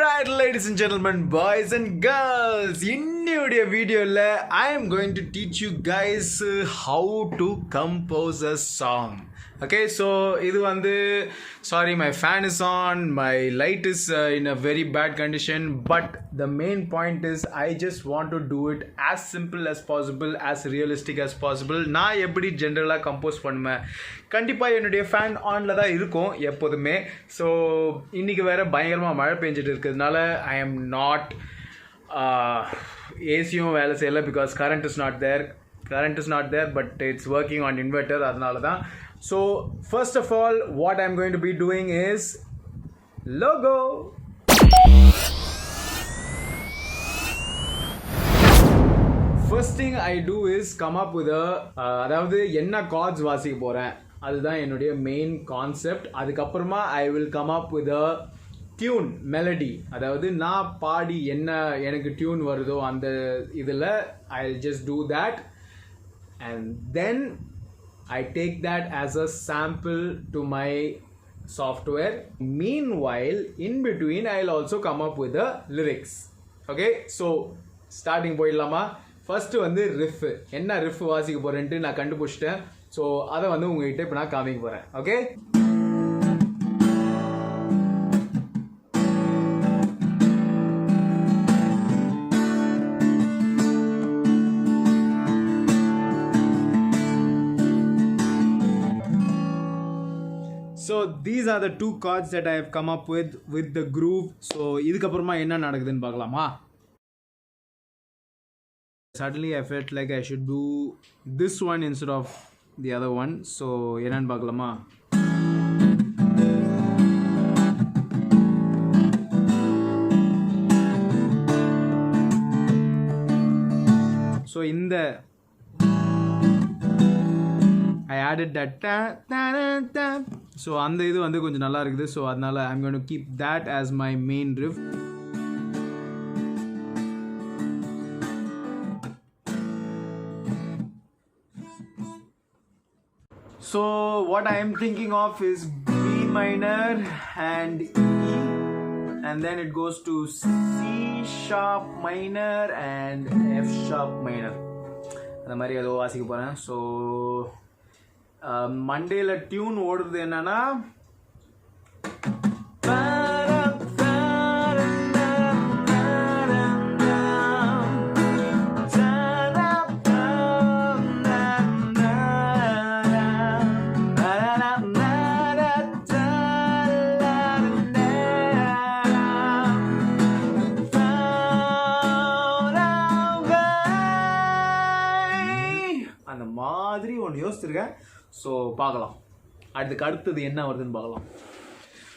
Alright, ladies and gentlemen, boys and girls, in this video, I am going to teach you guys how to compose a song. Okay, so sorry, my fan is on, my light is in a very bad condition, but the main point is I just want to do it as simple as possible, as realistic as possible. நான் எப்படி ஜெனரலாக compose பண்ணுவேன், கண்டிப்பாக என்னுடைய fan ஆனில் தான் இருக்கும் எப்போதுமே. ஸோ இன்றைக்கி வேறு பயங்கரமாக மழை பெஞ்சிட்டு இருக்கிறதுனால ஐ எம் நாட் ஏசியும் வேலை செய்யலை because current is not there but it's working on inverter, அதனால தான். So first of all, what I'm going to be doing is logo. First thing I do is come up with அதாவது என்ன chords வாசிக்க போகிறேன் அதுதான் என்னுடைய main concept. அதுக்கப்புறமா I will come up with a tune, melody. அதாவது நான் பாடி என்ன எனக்கு டியூன் வருதோ அந்த இதில் I'll just do that and then I take that as a sample to my software. Meanwhile, in between, I'll also come up with the lyrics. Okay, so starting போயிடலாமா? First riff. என்ன riff வாசிக்க போறேன்ட்டு நான் கண்டுபிடிச்சிட்டேன். So அதை உங்ககிட்ட இப்போ நான் காமிக்க போகிறேன். Okay, so these are the two chords that I have come up with the groove. So இதுக்கப்புறமா என்ன நடக்குதுன்னு பார்க்கலாமா? Suddenly I felt like I should do this one instead of the other one. So என்னன்னு பார்க்கலாமா? So இந்த I added that ta. So அந்த இது கொஞ்சம் நல்லா இருக்குது. ஸோ அதனால I'm going to keep that as my main riff. So what I am thinking of is B minor and E, and then it goes to C sharp minor and F sharp minor. அந்த மாதிரி ஏதோ வாசிக்க போகிறேன். So மண்டேல tune ஓடுறது என்னன்னா அந்த மாதிரி ஒன்று யோசிச்சிருக்கேன். ஸோ பார்க்கலாம் அடுத்தது என்ன வருதுன்னு பார்க்கலாம்.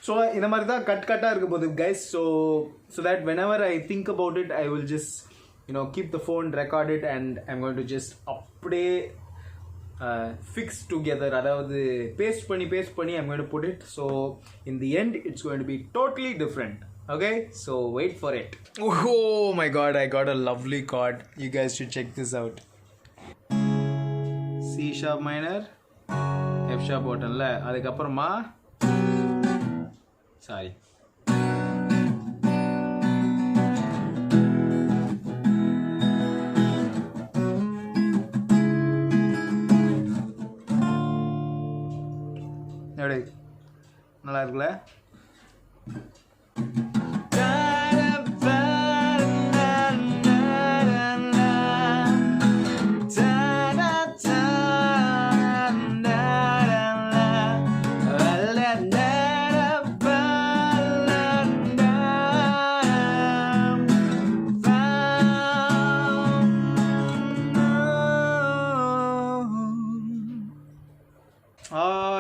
ஸோ இந்த மாதிரி தான் கட்டாக இருக்க போகுது guys. So that whenever I think about it I will just keep the phone, record it and I'm going to just அப்படியே fix together. அதாவது பேஸ்ட் பண்ணி I'm going to put it. So in the end it's going to be totally different. Okay, so wait for it. Oh my god, I got a lovely chord. You guys should check this out. C sharp minor, F sharp போட்டேன்ல, அதுக்கப்புறமா sorry எப்படி நல்லா இருக்குல்ல?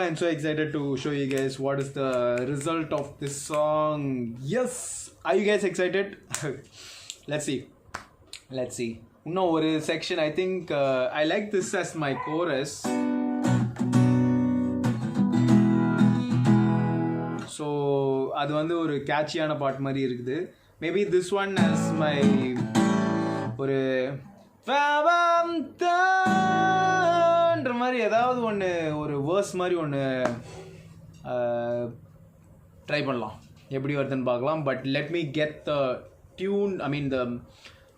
I'm so excited to show you guys what is the result of this song. Yes, are you guys excited? Let's see. No, ஒரு section I think I like this as my chorus. So அது ஒரு கேட்சியான பாட் மாதிரி இருக்குது. Maybe this one as my ஒரு மாதிரி ஏதாவது ஒன்று ஒரு வேர்ஸ் மாதிரி ஒன்று ட்ரை பண்ணலாம். எப்படி வருதுன்னு பார்க்கலாம். But let me get the tune, I mean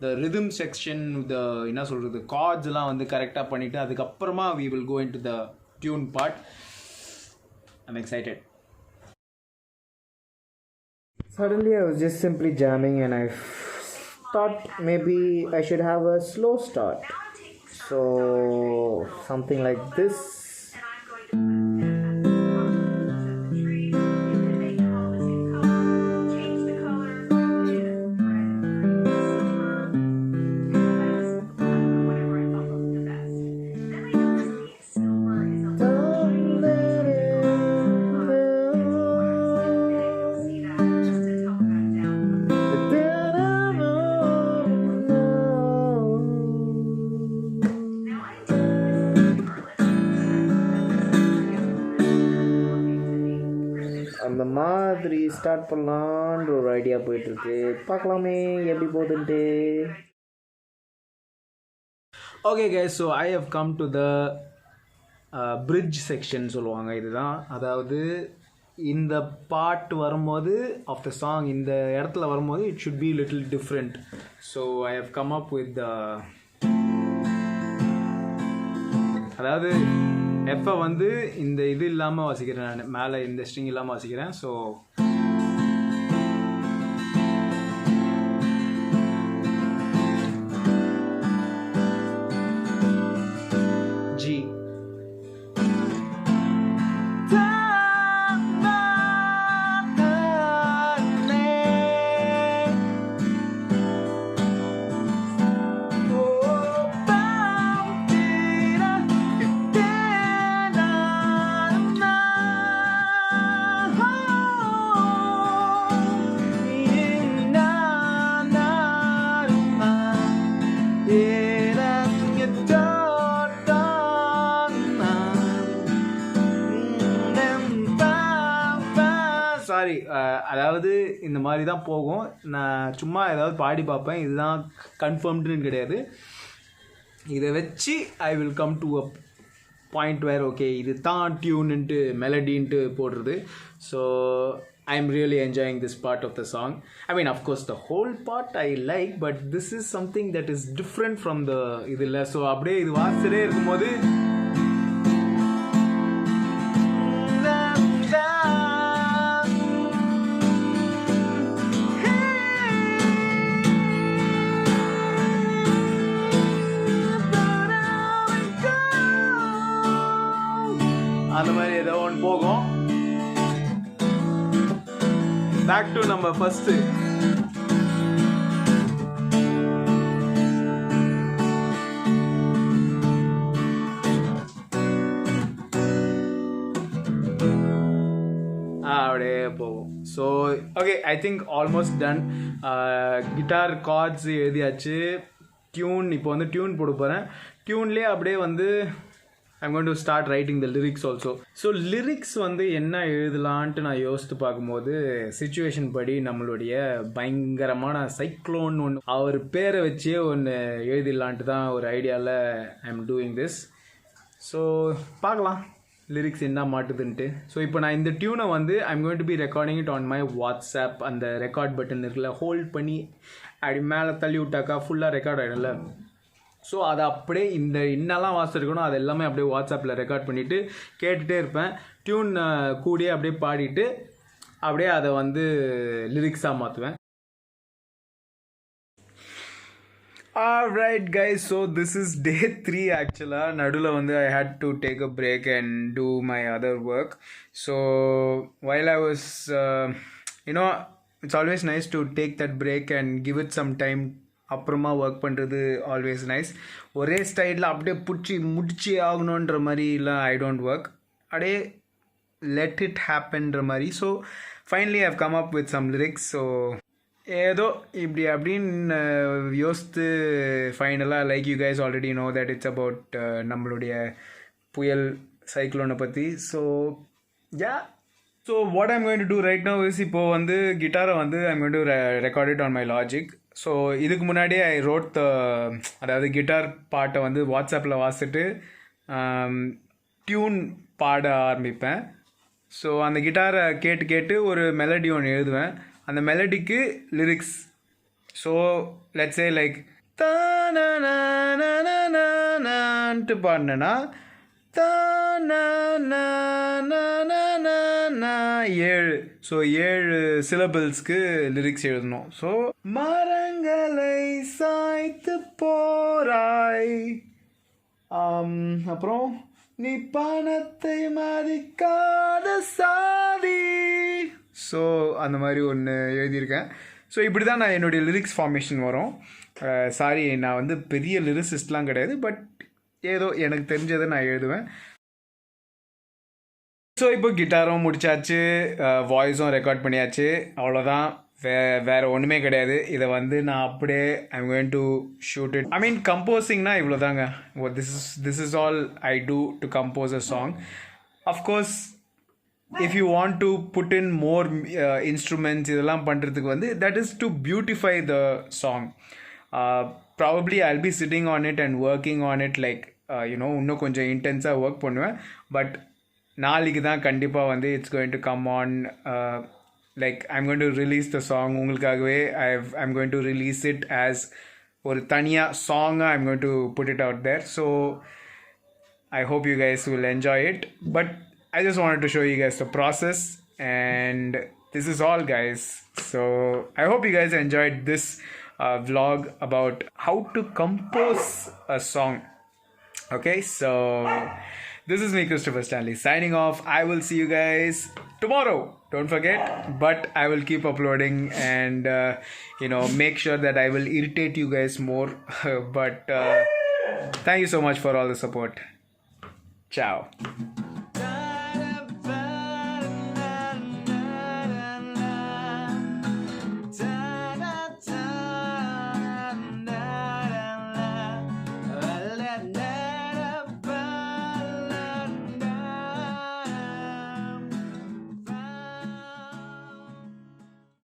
the rhythm section, the என்ன சொல்கிறது கார்ட்ஸ்லாம் வந்து கரெக்டாக பண்ணிவிட்டு அதுக்கப்புறமா we will go into the tune part. I'm excited. Suddenly I was just simply jamming and I thought maybe I should have a slow start. So something like this. அந்த மாதிரி start பண்ணலான்ற ஒரு idea போயிட்டுருக்கு. பார்க்கலாமே எப்படி போகுதுன்ட்டு. Okay guys, so I have come to the bridge section சொல்லுவாங்க. இதுதான், அதாவது இந்த பாட் வரும்போது ஆஃப் த சாங் இந்த இடத்துல வரும்போது it should be little different. So I have come up with அதாவது எப்போ வந்து இந்த இது இல்லாமல் வாசிக்கிறேன், நான் மேலே இந்த ஸ்ட்ரிங் இல்லாமல் வாசிக்கிறேன். ஸோ ஜி சாரி, அதாவது இந்த மாதிரி தான் போகும். நான் சும்மா ஏதாவது பாடி பார்ப்பேன், இதுதான் கன்ஃபர்ம்டுன்னு கிடையாது. இதை வச்சு I will come to a point where okay இது தான் டியூன்ட்டு மெலடின்ட்டு போடுறது. So I am really enjoying this part of the song. I mean, of course, the whole part I like, but this is something that is different from the idilla. So அப்படியே இது வாசிட்டே இருக்கும்போது அந்த மாதிரி ஏதோ ஒன்று போகும். பேக் டு நம்ம first. அப்படியே போகும். So okay, I think almost done. Guitar chords எழுதியாச்சு. டியூன் இப்போ வந்து டியூன் போட போகிறேன். டியூன்லேயே அப்படியே வந்து I'm going to start writing the lyrics also. So lyrics வந்து என்ன எழுதலான்ட்டு நான் யோசித்து பார்க்கும்போது சிச்சுவேஷன் படி நம்மளுடைய பயங்கரமான சைக்ளோன் ஒன்று அவர் பேரை வச்சே ஒன்று எழுதிடலான்ட்டு தான் ஒரு ஐடியாவில் I am doing this. So பார்க்கலாம் லிரிக்ஸ் என்ன மாட்டுதுன்ட்டு. ஸோ இப்போ நான் இந்த டியூனை வந்து I'm going to be recording it on my WhatsApp. அந்த ரெக்கார்ட் பட்டன் இருக்குல்ல, ஹோல்ட் பண்ணி அப்படி மேலே தள்ளி விட்டாக்கா ஃபுல்லாக ரெக்கார்ட் ஆகிடும்ல. ஸோ அதை அப்படியே இந்த இன்னெல்லாம் வாசிச்சிருக்கணும் அது எல்லாமே அப்படியே வாட்ஸ்அப்பில் ரெக்கார்ட் பண்ணிவிட்டு கேட்டுகிட்டே இருப்பேன். டியூன் கூடியே அப்படியே பாடிட்டு அப்படியே அதை வந்து லிரிக்ஸாக மாற்றுவேன். Alright guys, so this is day 3 actually. நடுவில் வந்து I had to take a break and do my other work. So while I was, it's always nice to take that break and give it some time. அப்புறமா work பண்ணுறது always nice. ஒரே ஸ்டைலில் அப்படியே முடிச்சு ஆகணுன்ற மாதிரிலாம் ஐ டோன்ட் ஒர்க். அப்படியே let it ஹேப்பன்ற மாதிரி. So finally I have come up with some lyrics. So ஏதோ இப்படி அப்படின்னு யோசித்து ஃபைனலாக like you guys already know that it's about நம்மளுடைய புயல் சைக்ளோனை பற்றி. So yeah, so what I'm going to do right now is இப்போது வந்து கிட்டாரை வந்து I'm going to record it on my logic. So இதுக்கு முன்னாடியே ஐ ரோட் த அதாவது கிட்டார் பாட்டை வந்து வாட்ஸ்அப்பில் வாசிட்டு டியூன் பாட ஆரம்பிப்பேன். ஸோ அந்த கிட்டாரை கேட்டு கேட்டு ஒரு மெலடி ஒன்று எழுதுவேன். அந்த மெலடிக்கு lyrics. So let's say like தானட்டு பாடினேன்னா ஏழு. ஸோ 7 சிலபிள்ஸ்க்கு லிரிக்ஸ் எழுதணும். ஸோ மரங்களை சாய்த்து போராய், அப்புறம் நீ பணத்தை மதிக்காத சாதி. ஸோ அந்த மாதிரி ஒன்று எழுதியிருக்கேன். ஸோ இப்படி தான் நான் என்னுடைய லிரிக்ஸ் ஃபார்மேஷன் வரும். சாரி, நான் வந்து பெரிய லிரிசிஸ்ட்லாம் கிடையாது, பட் ஏதோ எனக்கு தெரிஞ்சதை நான் எழுதுவேன். ஸோ இப்போ கிட்டாரும் முடிச்சாச்சு, வாய்ஸும் ரெக்கார்ட் பண்ணியாச்சு, அவ்வளோதான். வேறு ஒன்றுமே கிடையாது. இதை வந்து நான் அப்படியே I'm going to shoot it. I mean கம்போசிங்னா இவ்வளோ தாங்க. This is all I do to compose a song. Of course if you want to put in more instruments இதெல்லாம் பண்ணுறதுக்கு வந்து that is to beautify the song. Probably I will be sitting on it and working on it like you know இன்னும் கொஞ்சம் இன்டென்ஸாக work பண்ணுவேன். But நாளைக்கு தான் கண்டிப்பாக வந்து it's going to come on. Like I'm going to release the song. உங்களுக்காகவே I'm going to release it as ஒரு தனியாக சாங்காக I'm going to put it out there. So I hope you guys will enjoy it. But I just wanted to show you guys the process, and this is all, guys. So I hope you guys enjoyed this vlog about how to compose a song. Okay, so this is me, Christopher Stanley, signing off. I will see you guys tomorrow, don't forget. But I will keep uploading and make sure that I will irritate you guys more. But thank you so much for all the support. Ciao.